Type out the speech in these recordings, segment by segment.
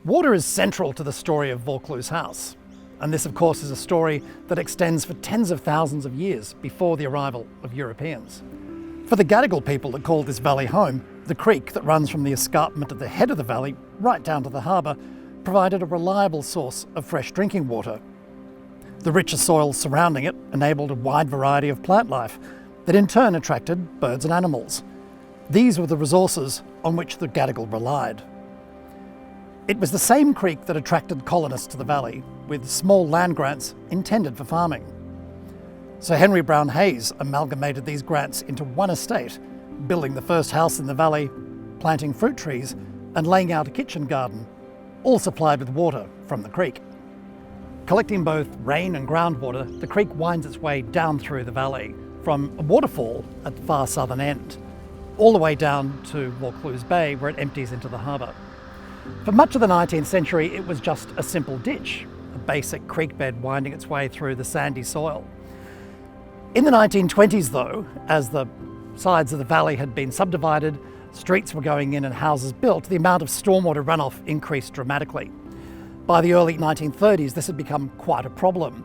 Water is central to the story of Vaucluse House, and this of course is a story that extends for tens of thousands of years before the arrival of Europeans. For the Gadigal people that called this valley home, the creek that runs from the escarpment at the head of the valley right down to the harbour provided a reliable source of fresh drinking water. The richer soil surrounding it enabled a wide variety of plant life that in turn attracted birds and animals. These were the resources on which the Gadigal relied. It was the same creek that attracted colonists to the valley, with small land grants intended for farming. Sir Henry Brown Hayes amalgamated these grants into one estate, building the first house in the valley, planting fruit trees, and laying out a kitchen garden, all supplied with water from the creek. Collecting both rain and groundwater, the creek winds its way down through the valley, from a waterfall at the far southern end, all the way down to Vaucluse Bay, where it empties into the harbour. For much of the 19th century, it was just a simple ditch, a basic creek bed winding its way through the sandy soil. In the 1920s, though, as the sides of the valley had been subdivided, streets were going in and houses built, the amount of stormwater runoff increased dramatically. By the early 1930s, this had become quite a problem.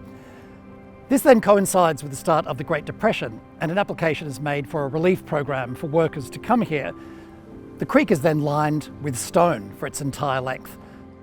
This then coincides with the start of the Great Depression, and an application is made for a relief program for workers to come here. The creek is then lined with stone for its entire length.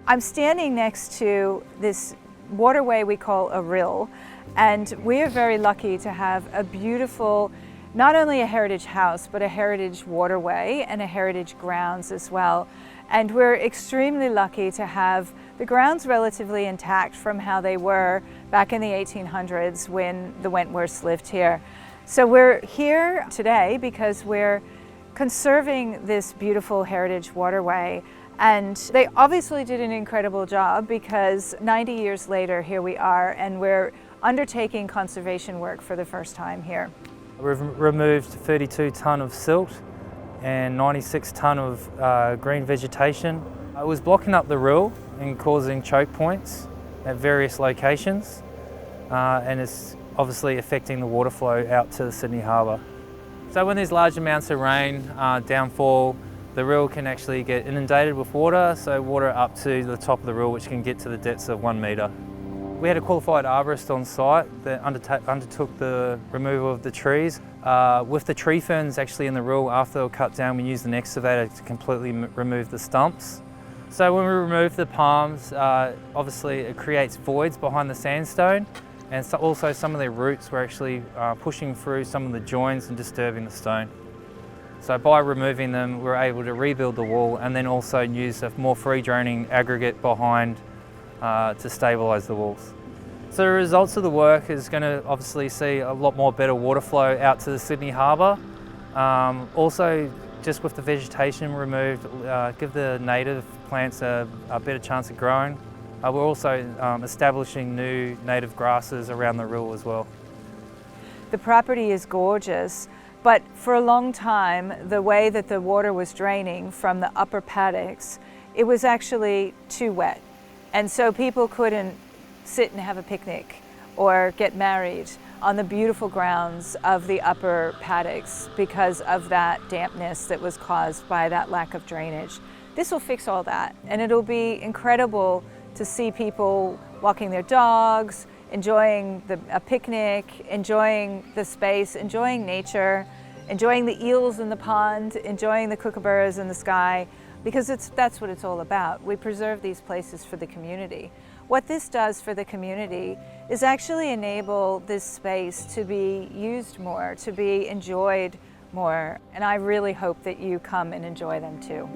I'm standing next to this waterway we call a rill, and we are very lucky to have a beautiful, not only a heritage house, but a heritage waterway and a heritage grounds as well. And we're extremely lucky to have the grounds relatively intact from how they were back in the 1800s when the Wentworths lived here. So we're here today because we're conserving this beautiful heritage waterway, and they obviously did an incredible job because 90 years later here we are and we're undertaking conservation work for the first time here. We've removed 32 tonne of silt and 96 tonne of green vegetation. It was blocking up the rill and causing choke points at various locations, and it's obviously affecting the water flow out to the Sydney Harbour. So when there's large amounts of rain, downfall, the rill can actually get inundated with water, so water up to the top of the rill, which can get to the depths of 1 metre. We had a qualified arborist on site that undertook the removal of the trees. With the tree ferns actually in the rill, after they were cut down, we used an excavator to completely remove the stumps. So when we remove the palms, obviously it creates voids behind the sandstone, and so also some of their roots were actually pushing through some of the joins and disturbing the stone. So by removing them, we were able to rebuild the wall and then also use a more free draining aggregate behind to stabilise the walls. So the results of the work is going to obviously see a lot more better water flow out to the Sydney Harbour. Also, just with the vegetation removed, give the native plants a better chance of growing. We're also establishing new native grasses around the rill as well. The property is gorgeous, but for a long time, the way that the water was draining from the upper paddocks, it was actually too wet. And so people couldn't sit and have a picnic or get married on the beautiful grounds of the upper paddocks because of that dampness that was caused by that lack of drainage. This will fix all that, and it'll be incredible to see people walking their dogs, enjoying a picnic, enjoying the space, enjoying nature, enjoying the eels in the pond, enjoying the kookaburras in the sky, because that's what it's all about. We preserve these places for the community. What this does for the community is actually enable this space to be used more, to be enjoyed more, and I really hope that you come and enjoy them too.